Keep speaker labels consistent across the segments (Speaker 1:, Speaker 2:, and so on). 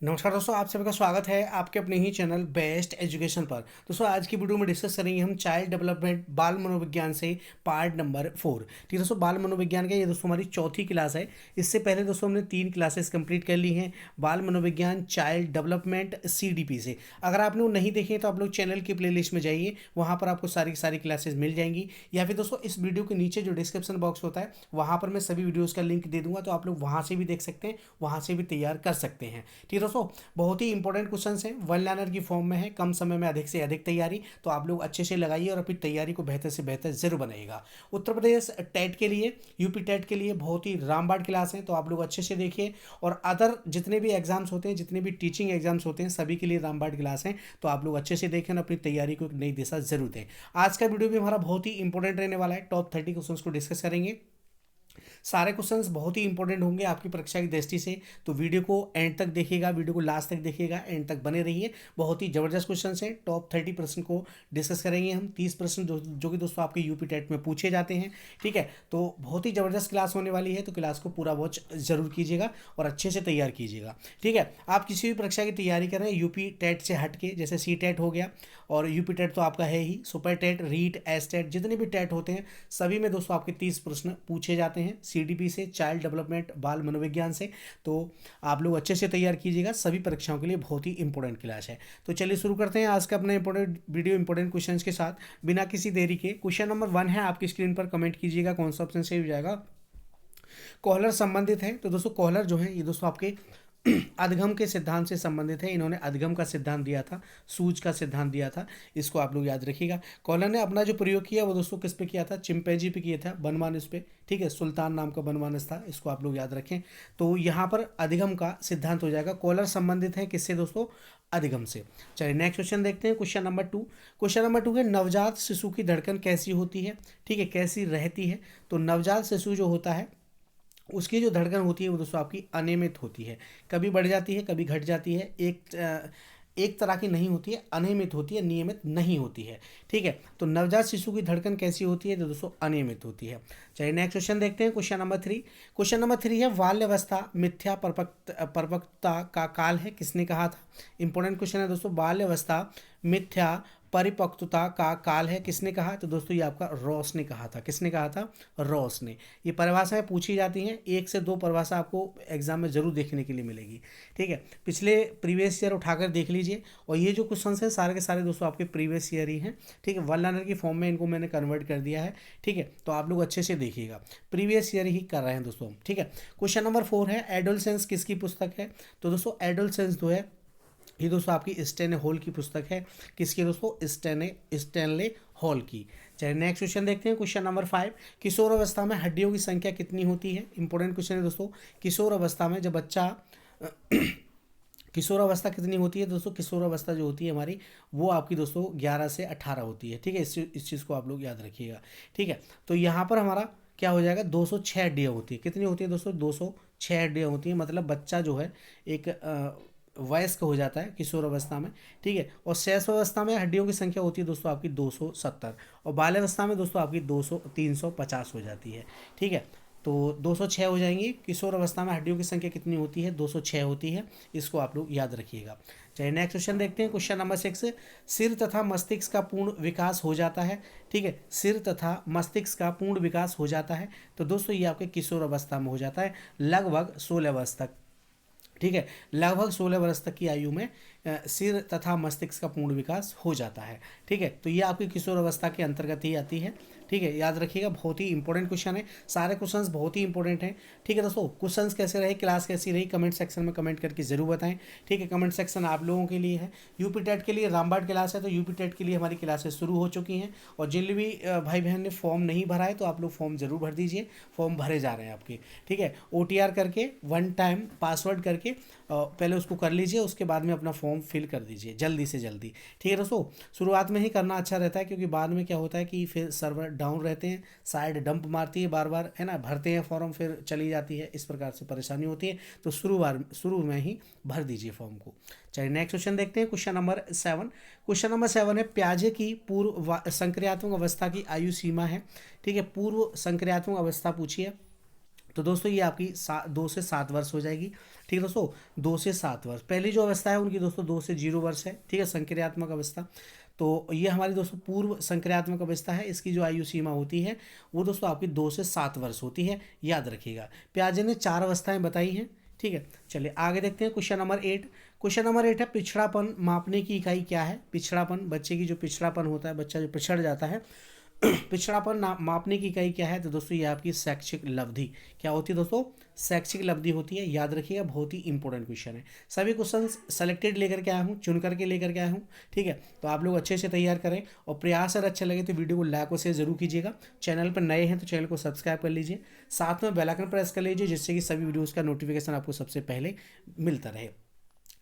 Speaker 1: नमस्कार दोस्तों, आप सभी का स्वागत है आपके अपने ही चैनल बेस्ट एजुकेशन पर। दोस्तों आज की वीडियो में डिस्कस करेंगे हम चाइल्ड डेवलपमेंट बाल मनोविज्ञान से पार्ट नंबर 4। ठीक है दोस्तों, बाल मनोविज्ञान का ये दोस्तों हमारी चौथी क्लास है। इससे पहले दोस्तों हमने 3 क्लासेस कंप्लीट कर ली हैं बाल मनोविज्ञान चाइल्ड डेवलपमेंट CDP से। अगर आपने वो नहीं देखे तो आप लोग चैनल की प्लेलिस्ट में जाइए, वहाँ पर आपको सारी सारी क्लासेस मिल जाएंगी। या फिर दोस्तों इस वीडियो के नीचे जो डिस्क्रिप्शन बॉक्स होता है वहाँ पर मैं सभी वीडियोज़ का लिंक दे दूंगा, तो आप लोग वहाँ से भी देख सकते हैं, वहाँ से भी तैयार कर सकते हैं। ठीक है दोस्तों, बहुत ही इंपॉर्टेंट क्वेश्चन है, वन लाइनर की फॉर्म में है, कम समय में अधिक से अधिक तैयारी, तो आप लोग अच्छे से लगाइए और अपनी तैयारी को बेहतर से बेहतर जरूर बनाइएगा। उत्तर प्रदेश टेट के लिए, यूपी टेट के लिए बहुत ही रामबाण क्लास है, तो आप लोग अच्छे से देखिए। और अदर जितने भी एग्जाम्स होते हैं, जितने भी टीचिंग एग्जाम्स होते हैं, सभी के लिए रामबाण क्लास है, तो आप लोग अच्छे से देखें और अपनी तैयारी को एक नई दिशा जरूर दें। आज का वीडियो भी हमारा बहुत ही इंपॉर्टेंट रहने वाला है, टॉप 30 क्वेश्चंस को डिस्कस करेंगे। सारे क्वेश्चंस बहुत ही इंपॉर्टेंट होंगे आपकी परीक्षा की दृष्टि से, तो वीडियो को एंड तक देखिएगा, वीडियो को लास्ट तक देखिएगा, एंड तक बने रहिए। बहुत ही जबरदस्त क्वेश्चंस हैं। टॉप 30% को डिस्कस करेंगे हम, 30% जो कि दोस्तों आपके यूपी टेट में पूछे जाते हैं। ठीक है, तो बहुत ही जबरदस्त क्लास होने वाली है, तो क्लास को पूरा वॉच जरूर कीजिएगा और अच्छे से तैयार कीजिएगा। ठीक है, आप किसी भी परीक्षा की तैयारी कर रहे हैं यूपी टेट से हट के, जैसे सी टेट हो गया, और यूपी टेट तो आपका है ही, super TET, REET, S TET, जितने भी टेट होते हैं सभी में दोस्तों आपके 30 प्रश्न पूछे जाते हैं CDP से, चाइल्ड डेवलपमेंट बाल मनोविज्ञान से। तो आप लोग अच्छे से तैयार कीजिएगा, सभी परीक्षाओं के लिए बहुत ही इंपॉर्टेंट क्लास है। तो चलिए शुरू करते हैं आज का अपना इंपॉर्टेंट वीडियो इंपॉर्टेंट क्वेश्चन के साथ, बिना किसी देरी के। क्वेश्चन नंबर 1 है आपकी स्क्रीन पर, कमेंट कीजिएगा कौन सा ऑप्शन सही हो जाएगा। कॉलर संबंधित है, तो दोस्तों कॉलर जो है ये दोस्तों आपके अधगम के सिद्धांत से संबंधित है। इन्होंने अधगम का सिद्धांत दिया था, सूज का सिद्धांत दिया था, इसको आप लोग याद रखिएगा। कॉलर ने अपना जो प्रयोग किया वो दोस्तों किस पे किया था, चिंपैंजी पे किया था, बनमानस पे। ठीक है, सुल्तान नाम का बनमानस था, इसको आप लोग याद रखें। तो यहाँ पर अधिगम का सिद्धांत हो जाएगा। कॉलर संबंधित है किससे दोस्तों, अधिगम से। चलिए नेक्स्ट क्वेश्चन देखते हैं, क्वेश्चन नंबर 2। क्वेश्चन नंबर 2 है नवजात शिशु की धड़कन कैसी होती है। ठीक है, कैसी रहती है। तो नवजात शिशु जो होता है उसकी जो धड़कन होती है वो दोस्तों आपकी अनियमित होती है, कभी बढ़ जाती है कभी घट जाती है, एक तरह की नहीं होती है, अनियमित होती है, नियमित नहीं होती है। ठीक है, तो नवजात शिशु की धड़कन कैसी होती है, तो दोस्तों अनियमित होती है। चलिए नेक्स्ट क्वेश्चन देखते हैं, क्वेश्चन नंबर 3। क्वेश्चन नंबर 3 है बाल्यावस्था मिथ्या परिपक्वता का काल है, किसने कहा था। इंपॉर्टेंट क्वेश्चन है दोस्तों, बाल्यावस्था मिथ्या परिपक्वता का काल है, किसने कहा। तो दोस्तों ये आपका रॉस ने कहा था, किसने कहा था, रॉस ने। ये परिभाषाएं पूछी जाती हैं, 1 से 2 परिभाषा आपको एग्जाम में जरूर देखने के लिए मिलेगी। ठीक है, पिछले प्रीवियस ईयर उठाकर देख लीजिए, और ये जो क्वेश्चन हैं सारे के सारे दोस्तों आपके प्रीवियस ईयर ही हैं। ठीक है, वन लाइनर की फॉर्म में इनको मैंने कन्वर्ट कर दिया है। ठीक है, तो आप लोग अच्छे से देखिएगा, प्रीवियस ईयर ही कर रहे हैं दोस्तों। ठीक है, क्वेश्चन नंबर 4 है एडोलसेंस किसकी पुस्तक है। तो दोस्तों एडोलसेंस जो है ये दोस्तों आपकी स्टेने हॉल की पुस्तक है, किसकी दोस्तों, स्टेनले हॉल की। चलिए नेक्स्ट क्वेश्चन देखते हैं, क्वेश्चन नंबर 5। किशोर अवस्था में हड्डियों की संख्या कितनी होती है। इंपॉर्टेंट क्वेश्चन है दोस्तों, किशोर अवस्था में जब बच्चा किशोर अवस्था कितनी होती है दोस्तों, किशोर अवस्था जो होती है हमारी वो आपकी दोस्तों 11 से 18 होती है। ठीक है, इस चीज़ को आप लोग याद रखिएगा। ठीक है, तो यहाँ पर हमारा क्या हो जाएगा, 206 हड्डियाँ होती है। कितनी होती है दोस्तों, 206 हड्डियाँ होती है। मतलब बच्चा जो है एक वयस्क हो जाता है किशोर अवस्था में। ठीक है, और शैशव अवस्था में हड्डियों की संख्या होती है दोस्तों आपकी 270, और बाल्यावस्था में दोस्तों आपकी 350 हो जाती है। ठीक है, तो 206 हो जाएंगी। किशोर अवस्था में हड्डियों की संख्या कितनी होती है, 206 होती है, इसको आप लोग याद रखिएगा। चलिए नेक्स्ट क्वेश्चन देखते हैं, क्वेश्चन नंबर 6। सिर तथा मस्तिष्क का पूर्ण विकास हो जाता है। ठीक है, सिर तथा मस्तिष्क का पूर्ण विकास हो जाता है, तो दोस्तों ये आपके किशोर अवस्था में हो जाता है, लगभग 16 वर्ष तक। ठीक है, लगभग 16 वर्ष तक की आयु में सिर तथा मस्तिष्क का पूर्ण विकास हो जाता है। ठीक है, तो ये आपकी किशोर अवस्था के अंतर्गत ही आती है। ठीक है, याद रखिएगा, बहुत ही इंपॉर्टेंट क्वेश्चन है, सारे क्वेश्चंस बहुत ही इंपॉर्टेंट हैं। ठीक है दोस्तों, क्वेश्चंस कैसे रहे, क्लास कैसी रही, कमेंट सेक्शन में कमेंट करके जरूर बताएं। ठीक है, कमेंट सेक्शन आप लोगों के लिए है। यूपी टेट के लिए रामबाण क्लास है, तो यूपी टेट के लिए हमारी क्लासेस शुरू हो चुकी हैं, और जिन भी भाई बहन ने फॉर्म नहीं भरा है तो आप लोग फॉर्म जरूर भर दीजिए, फॉर्म भरे जा रहे हैं आपके। ठीक है, OTR करके 1 टाइम पासवर्ड करके पहले उसको कर लीजिए, उसके बाद में अपना फॉर्म फिल कर दीजिए जल्दी से जल्दी। ठीक है दोस्तों, शुरुआत में ही करना अच्छा रहता है, क्योंकि बाद में क्या होता है कि फिर सर्वर डाउन रहते हैं, साइड डंप मारती है बार बार, है ना, भरते हैं फॉर्म फिर चली जाती है, इस प्रकार से परेशानी होती है। तो शुरू में ही भर दीजिए फॉर्म को। चलिए नेक्स्ट क्वेश्चन देखते हैं, क्वेश्चन नंबर 7। क्वेश्चन नंबर 7 है प्याजे की पूर्व संक्रियात्मक अवस्था की आयु सीमा है। ठीक है, पूर्व संक्रियात्मक अवस्था पूछिए, तो दोस्तों ये आपकी 2 से 7 वर्ष हो जाएगी। ठीक है दोस्तों, 2 से 7 वर्ष। पहली जो अवस्था है उनकी दोस्तों 2 से 0 वर्ष है। ठीक है, संक्रियात्मक अवस्था। तो ये हमारी दोस्तों पूर्व संक्रियात्मक अवस्था है। इसकी जो आयु सीमा होती है वो दोस्तों आपकी 2 से 7 वर्ष होती है, याद रखिएगा। पियाजे ने 4 अवस्थाएं बताई हैं। ठीक है, चलिए आगे देखते हैं क्वेश्चन नंबर 8। क्वेश्चन नंबर 8 है पिछड़ापन मापने की इकाई क्या है। पिछड़ापन, बच्चे की जो पिछड़ापन होता है, बच्चा जो पिछड़ जाता है पिछड़ापन मापने की इकाई क्या है। तो दोस्तों ये आपकी शैक्षिक लब्धि क्या होती है दोस्तों, शैक्षिक लब्धि होती है, याद रखिएगा। बहुत ही इंपॉर्टेंट क्वेश्चन है। सभी क्वेश्चन सेलेक्टेड लेकर के आया हूँ, चुन करके लेकर के आया हूँ। ठीक है, तो आप लोग अच्छे से तैयार करें और प्रयास अगर अच्छा लगे तो वीडियो को लाइक और शेयर जरूर कीजिएगा। चैनल पर नए हैं तो चैनल को सब्सक्राइब कर लीजिए, साथ में बेल आइकन प्रेस कर लीजिए, जिससे कि सभी वीडियोज़ का नोटिफिकेशन आपको सबसे पहले मिलता रहे।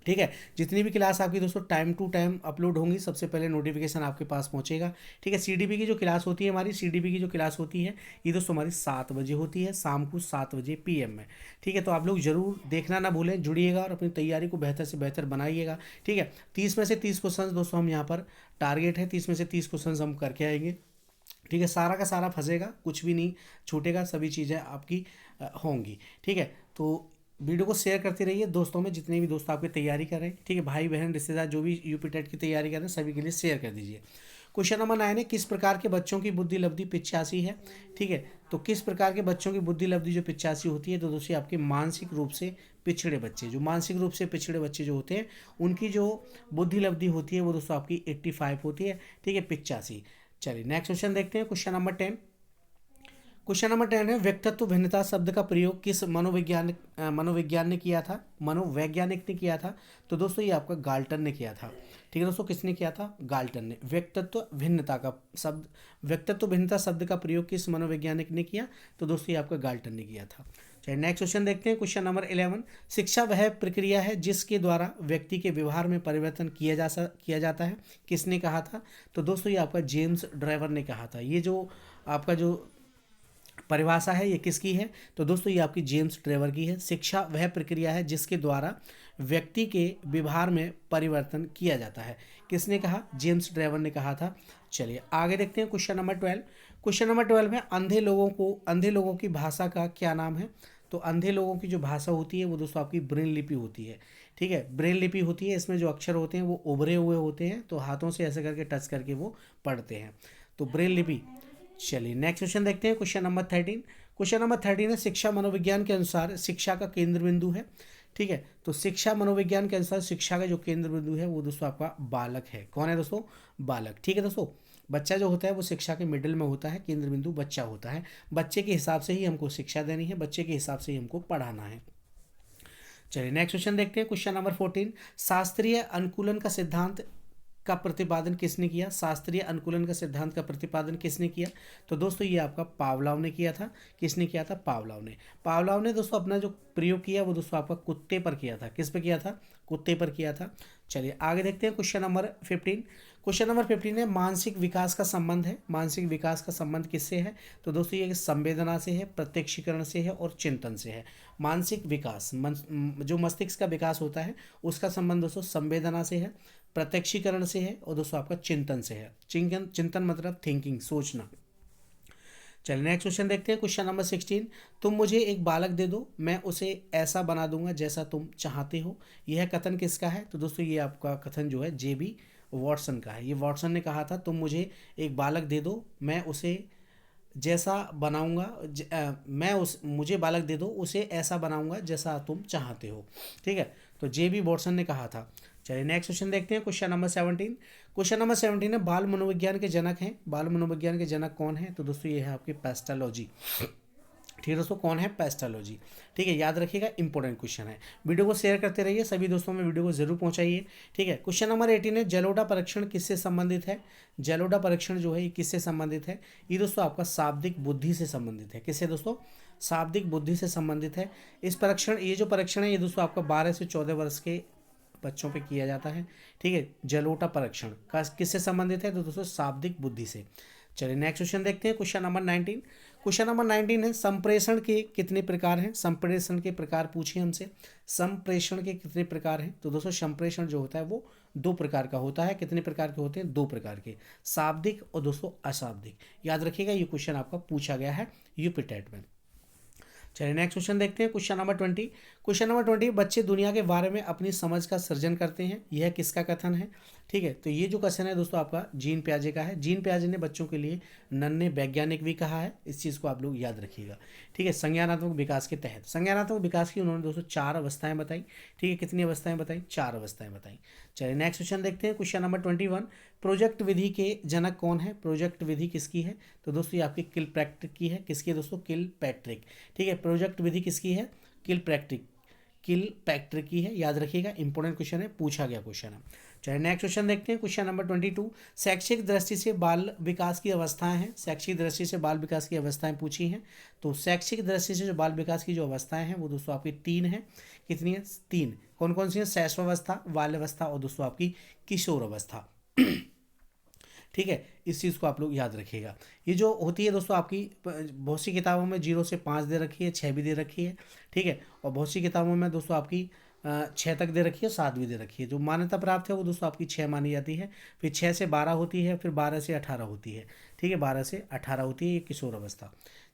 Speaker 1: ठीक है, जितनी भी क्लास आपकी दोस्तों टाइम टू टाइम अपलोड होंगी, सबसे पहले नोटिफिकेशन आपके पास पहुंचेगा। ठीक है, सीडीपी की जो क्लास होती है, हमारी सीडीपी की जो क्लास होती है ये दोस्तों हमारी 7 बजे होती है, शाम को 7 बजे PM में। ठीक है, तो आप लोग जरूर देखना ना भूलें, जुड़िएगा और अपनी तैयारी को बेहतर से बेहतर बनाइएगा। ठीक है, 30 में से 30 क्वेश्चन दोस्तों हम यहाँ पर टारगेट है, 30 में से 30 क्वेश्चन हम करके आएंगे। ठीक है, सारा का सारा फंसेगा, कुछ भी नहीं छूटेगा, सभी चीज़ें आपकी होंगी। ठीक है, तो वीडियो को शेयर करते रहिए दोस्तों में, जितने भी दोस्त आपकी तैयारी कर रहे हैं। ठीक है, भाई बहन रिश्तेदार जो भी यूपी टेट की तैयारी कर रहे हैं सभी के लिए शेयर कर दीजिए। क्वेश्चन नंबर 9 है किस प्रकार के बच्चों की बुद्धि लब्धि 85 है। ठीक है, तो किस प्रकार के बच्चों की बुद्धि लब्धि जो 85 होती है, तो दोस्तों आपके मानसिक रूप से पिछड़े बच्चे, जो मानसिक रूप से पिछड़े बच्चे जो होते हैं उनकी जो बुद्धि लब्धि होती है वो दोस्तों आपकी 85 होती है। ठीक है, 85। चलिए नेक्स्ट क्वेश्चन देखते हैं, क्वेश्चन नंबर 10। क्वेश्चन नंबर 10 है व्यक्तित्व भिन्नता शब्द का प्रयोग किस मनोविज्ञान ने किया था, मनोवैज्ञानिक ने किया था। तो दोस्तों ये आपका गाल्टन ने किया था। ठीक है दोस्तों, किसने किया था, गाल्टन ने। व्यक्तित्व भिन्नता का शब्द, व्यक्तित्व भिन्नता शब्द का प्रयोग किस मनोवैज्ञानिक ने किया। तो दोस्तों ये आपका गाल्टन ने किया था। चलिए नेक्स्ट क्वेश्चन देखते हैं, क्वेश्चन नंबर 11। शिक्षा वह प्रक्रिया है जिसके द्वारा व्यक्ति के व्यवहार में परिवर्तन किया जाता है, किसने कहा था। तो दोस्तों ये आपका जेम्स ड्राइवर ने कहा था। ये जो आपका जो परिभाषा है ये किसकी है। तो दोस्तों ये आपकी जेम्स ट्रेवर की है। शिक्षा वह प्रक्रिया है जिसके द्वारा व्यक्ति के व्यवहार में परिवर्तन किया जाता है, किसने कहा, जेम्स ट्रेवर ने कहा था। चलिए आगे देखते हैं, क्वेश्चन नंबर 12। क्वेश्चन नंबर 12 में अंधे लोगों की भाषा का क्या नाम है। तो अंधे लोगों की जो भाषा होती है वो दोस्तों आपकी ब्रेन लिपि होती है। ठीक है, ब्रेन लिपि होती है, इसमें जो अक्षर होते हैं वो उभरे हुए होते हैं, तो हाथों से ऐसे करके टच करके वो पढ़ते हैं, तो ब्रेन लिपि। चलिए नेक्स्ट क्वेश्चन देखते हैं, क्वेश्चन नंबर 13। क्वेश्चन नंबर 13 है शिक्षा मनोविज्ञान के अनुसार शिक्षा का केंद्र बिंदु है। ठीक है, तो शिक्षा मनोविज्ञान के अनुसार शिक्षा का जो केंद्र बिंदु है वो दोस्तों आपका बालक है। कौन है दोस्तों, बालक। ठीक है दोस्तों, बच्चा जो होता है वो शिक्षा के मिडिल में होता है, केंद्र बिंदु बच्चा होता है। बच्चे के हिसाब से ही हमको शिक्षा देनी है, बच्चे के हिसाब से ही हमको पढ़ाना है। चलिए नेक्स्ट क्वेश्चन देखते हैं, क्वेश्चन नंबर 14। शास्त्रीय अनुकूलन का सिद्धांत का प्रतिपादन किसने किया। शास्त्रीय अनुकूलन का सिद्धांत का प्रतिपादन किसने किया। तो दोस्तों ये आपका पावलोव ने किया था। किसने किया था, पावलोव ने। पावलोव ने दोस्तों अपना जो प्रयोग किया वो दोस्तों आपका कुत्ते पर किया था। किस पे किया था, कुत्ते पर किया था। चलिए आगे देखते हैं, क्वेश्चन नंबर 15। क्वेश्चन नंबर 15 है मानसिक विकास का संबंध है। मानसिक विकास का संबंध किससे है। तो दोस्तों ये संवेदना से है, प्रत्यक्षीकरण से है और चिंतन से है। मानसिक विकास जो मस्तिष्क का विकास होता है उसका संबंध दोस्तों संवेदना से है, प्रत्यक्षीकरण से है और दोस्तों आपका चिंतन से है। चिंतन मतलब थिंकिंग, सोचना। चलिए नेक्स्ट क्वेश्चन देखते हैं, क्वेश्चन नंबर 16। तुम मुझे एक बालक दे दो, मैं उसे ऐसा बना दूंगा जैसा तुम चाहते हो। यह कथन किसका है। तो दोस्तों ये आपका कथन जो है JB वॉटसन का है। ये वॉटसन ने कहा था तुम मुझे एक बालक दे दो, मैं उसे जैसा बनाऊंगा, मुझे बालक दे दो, उसे ऐसा बनाऊंगा जैसा तुम चाहते हो। ठीक है, तो JB वॉटसन ने कहा था। चलिए नेक्स्ट क्वेश्चन देखते हैं, क्वेश्चन नंबर 17। क्वेश्चन नंबर 17 है बाल मनोविज्ञान के जनक हैं। बाल मनोविज्ञान के जनक कौन है। तो दोस्तों ये है आपकी पेस्टालॉजी। ठीक है दोस्तों, कौन है, पेस्टालॉजी। ठीक है, याद रखिएगा, इंपॉर्टेंट क्वेश्चन है। वीडियो को शेयर करते रहिए, सभी दोस्तों में वीडियो को जरूर पहुंचाइए। ठीक है, क्वेश्चन नंबर 18 है जलोढ़ा परीक्षण किससे संबंधित है। जलोढ़ा परीक्षण जो है ये किससे संबंधित है। ये दोस्तों आपका शाब्दिक बुद्धि से संबंधित है। किससे दोस्तों, शाब्दिक बुद्धि से संबंधित है। इस परीक्षण, ये जो परीक्षण है ये दोस्तों आपका 12 से 14 वर्ष के बच्चों पे किया जाता है। ठीक है, जलोढ़ा परीक्षण का किससे संबंधित है। तो दोस्तों शाब्दिक बुद्धि से। चलिए नेक्स्ट क्वेश्चन देखते हैं, क्वेश्चन नंबर 19। क्वेश्चन नंबर 19 है संप्रेषण के कितने प्रकार हैं। संप्रेषण के प्रकार पूछिए हमसे, संप्रेषण के कितने प्रकार हैं। तो दोस्तों संप्रेषण जो होता है वो 2 प्रकार का होता है। कितने प्रकार के होते हैं, 2 प्रकार के, शाब्दिक और दोस्तों अशाब्दिक। याद रखिएगा, ये क्वेश्चन आपका पूछा गया है यूपी टेट में। चलिए नेक्स्ट क्वेश्चन देखते हैं। Question number 20। क्वेश्चन नंबर 20, बच्चे दुनिया के बारे में अपनी समझ का सृजन करते हैं, यह किसका कथन है? ठीक है, तो ये जो क्वेश्चन है दोस्तों आपका जीन पियाजे का है। जीन पियाजे ने बच्चों के लिए नन्हे वैज्ञानिक भी कहा है, इस चीज़ को आप लोग याद रखिएगा। ठीक है, संज्ञानात्मक विकास के तहत, संज्ञानात्मक विकास की उन्होंने दोस्तों 4 अवस्थाएं बताई। ठीक है, कितनी अवस्थाएं बताई? 4 अवस्थाएं बताई। चलिए नेक्स्ट क्वेश्चन देखते हैं। क्वेश्चन नंबर 21, प्रोजेक्ट विधि के जनक कौन है? प्रोजेक्ट विधि किसकी है? तो दोस्तों ये आपकी किलपैट्रिक की है। किसकी है दोस्तों? किलपैट्रिक। ठीक है, प्रोजेक्ट विधि किसकी है? किलपैट्रिक, किलपैट्रिक की है, याद रखिएगा, इंपॉर्टेंट क्वेश्चन है, पूछा गया क्वेश्चन है। चलिए नेक्स्ट क्वेश्चन देखते हैं। क्वेश्चन नंबर 22, शैक्षिक दृष्टि से बाल विकास की अवस्थाएं हैं। शैक्षिक दृष्टि से बाल विकास की अवस्थाएं पूछी हैं। तो शैक्षिक दृष्टि से जो बाल विकास की जो अवस्थाएं हैं वो दोस्तों आपकी 3 है। कितनी है? 3। कौन कौन सी है? शैशवावस्था, बाल्यावस्था और दोस्तों आपकी किशोर अवस्था। ठीक है, इस चीज़ को आप लोग याद रखिएगा। ये जो होती है दोस्तों आपकी बहुत सी किताबों में 0 से 5 दे रखी है, 6 भी दे रखी है। ठीक है, और बहुत सी किताबों में दोस्तों आपकी 6 तक दे रखी है, 7 भी दे रखी है। जो मान्यता प्राप्त है वो दोस्तों आपकी 6 मानी जाती है, फिर 6 से 12 होती है, फिर 12 से 18 होती है। ठीक है, 12 से 18 होती है ये किशोर अवस्था।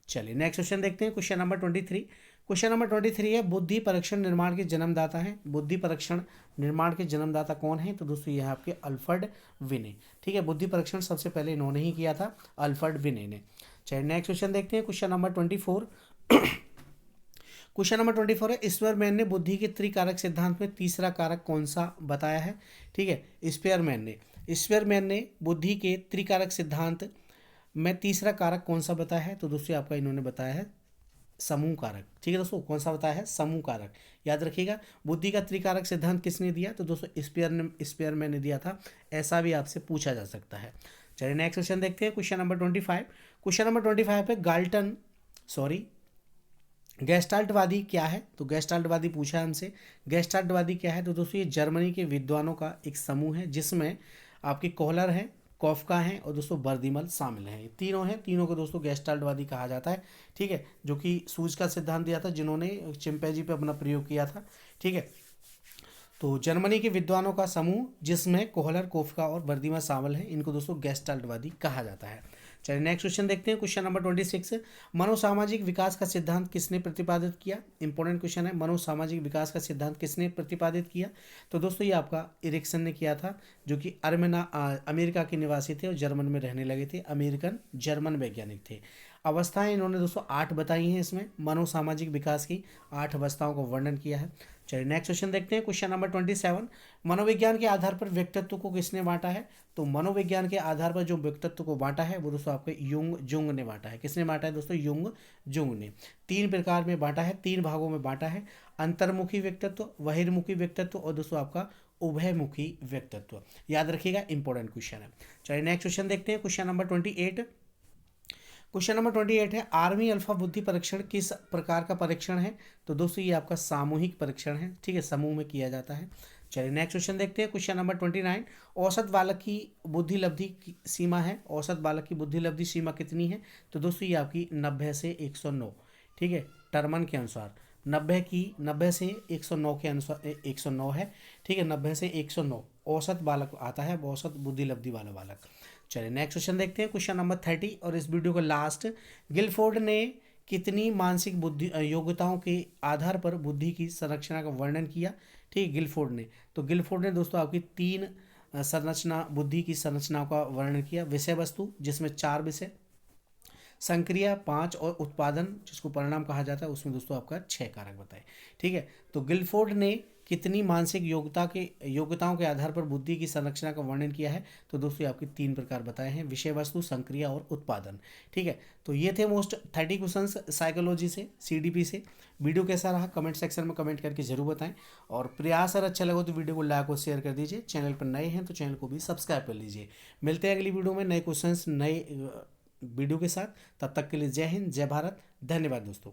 Speaker 1: चलिए नेक्स्ट क्वेश्चन देखते हैं। Question number 23। क्वेश्चन नंबर 23 है, बुद्धि परीक्षण निर्माण के जन्मदाता हैं। बुद्धि परीक्षण निर्माण के जन्मदाता कौन है? तो दोस्तों ये है आपके अल्फ्रेड विने। ठीक है, बुद्धि परीक्षण सबसे पहले इन्होंने ही किया था, अल्फ्रेड विने ने। चलिए नेक्स्ट क्वेश्चन देखते हैं। Question number 24। क्वेश्चन नंबर 24 है, स्पेयरमैन ने बुद्धि के त्रिकारक सिद्धांत में तीसरा कारक कौन सा बताया है? ठीक है, स्पेयरमैन ने बुद्धि के त्रिकारक सिद्धांत में तीसरा कारक कौन सा बताया है? तो दोस्तों आपका इन्होंने बताया है समूह कारक। ठीक है दोस्तों, कौन सा बताया है? समूह कारक, याद रखिएगा। बुद्धि का त्रिकारक सिद्धांत किसने दिया? तो दोस्तों स्पेयरमैन ने दिया था, ऐसा भी आपसे पूछा जा सकता है। चलिए नेक्स्ट क्वेश्चन देखते हैं। Question number 25। क्वेश्चन नंबर 25 पे गेस्टाल्टवादी क्या है? तो गेस्टाल्टवादी पूछा है हमसे, गेस्टाल्टवादी क्या है? तो दोस्तों ये जर्मनी के विद्वानों का एक समूह है जिसमें आपके कोहलर हैं, कॉफका हैं और दोस्तों बर्दिमल शामिल हैं। ये तीनों हैं, तीनों को दोस्तों गेस्टाल्टवादी कहा जाता है। ठीक है, जो कि सूज का सिद्धांत दिया था, जिन्होंने चिंपैंजी पे अपना प्रयोग किया था। ठीक है, तो जर्मनी के विद्वानों का समूह जिसमें कोहलर, कोफका और बर्दिमल शामिल हैं, इनको दोस्तों गेस्टाल्टवादी कहा जाता है। चलिए नेक्स्ट क्वेश्चन देखते हैं। क्वेश्चन नंबर 26, मनोसामाजिक विकास का सिद्धांत किसने प्रतिपादित किया? इंपॉर्टेंट क्वेश्चन है, मनोसामाजिक विकास का सिद्धांत किसने प्रतिपादित किया? तो दोस्तों ये आपका इरिक्सन ने किया था, जो कि अमेरिका के निवासी थे और जर्मन में रहने लगे थे, अमेरिकन जर्मन वैज्ञानिक थे। अवस्थाएं इन्होंने दोस्तों 8 बताई हैं, इसमें मनोसामाजिक विकास की 8 अवस्थाओं को वर्णन किया है। चलिए नेक्स्ट क्वेश्चन देखते हैं। क्वेश्चन नंबर 27, मनोविज्ञान के आधार पर व्यक्तित्व को किसने बांटा है? तो मनोविज्ञान के आधार पर जो व्यक्तित्व को बांटा है वो दोस्तों आपको जुंग ने बांटा है। किसने बांटा है दोस्तों? जुंग ने 3 प्रकार में बांटा है, 3 भागों में बांटा है, अंतर्मुखी व्यक्तित्व, बहिर्मुखी व्यक्तित्व और दोस्तों आपका उभयमुखी व्यक्तित्व। याद रखिएगा, इंपॉर्टेंट क्वेश्चन है। चलिए नेक्स्ट क्वेश्चन देखते हैं। Question number 28। क्वेश्चन नंबर 28 है, आर्मी अल्फा बुद्धि परीक्षण किस प्रकार का परीक्षण है? तो दोस्तों ये आपका सामूहिक परीक्षण है। ठीक है, समूह में किया जाता है। चलिए नेक्स्ट क्वेश्चन देखते हैं। क्वेश्चन नंबर 29, औसत बालक की बुद्धि लब्धि की सीमा है। औसत बालक की बुद्धि लब्धि सीमा कितनी है? तो दोस्तों ये आपकी 90 से 109। ठीक है, टर्मन के अनुसार 90 से 109 के अनुसार 109 है। ठीक है, 90 से 109 औसत बालक आता है, औसत बुद्धि लब्धि वाला बालक। चलिए नेक्स्ट क्वेश्चन देखते हैं। क्वेश्चन नंबर 30 और इस वीडियो का लास्ट, गिलफोर्ड ने कितनी मानसिक बुद्धि योग्यताओं के आधार पर बुद्धि की संरचना का वर्णन किया? ठीक है, गिलफोर्ड ने, तो गिलफोर्ड ने दोस्तों आपकी 3 संरचना, बुद्धि की संरचनाओं का वर्णन किया। विषय वस्तु जिसमें 4 विषय, संक्रिया 5 और उत्पादन जिसको परिणाम कहा जाता है उसमें दोस्तों आपका 6 कारक बताए। ठीक है, तो गिलफोर्ड ने कितनी मानसिक योग्यताओं के आधार पर बुद्धि की संरचना का वर्णन किया है? तो दोस्तों आपके 3 प्रकार बताए हैं, विषय वस्तु, संक्रिया और उत्पादन। ठीक है, तो ये थे मोस्ट 30 क्वेश्चंस साइकोलॉजी से, सीडीपी से। वीडियो कैसा रहा कमेंट सेक्शन में कमेंट करके जरूर बताएं, और प्रयास अगर अच्छा लगा तो वीडियो को लाइक और शेयर कर दीजिए। चैनल पर नए हैं तो चैनल को भी सब्सक्राइब कर लीजिए। मिलते हैं अगली वीडियो में नए क्वेश्चंस, नए वीडियो के साथ। तब तक के लिए जय हिंद, जय भारत, धन्यवाद दोस्तों।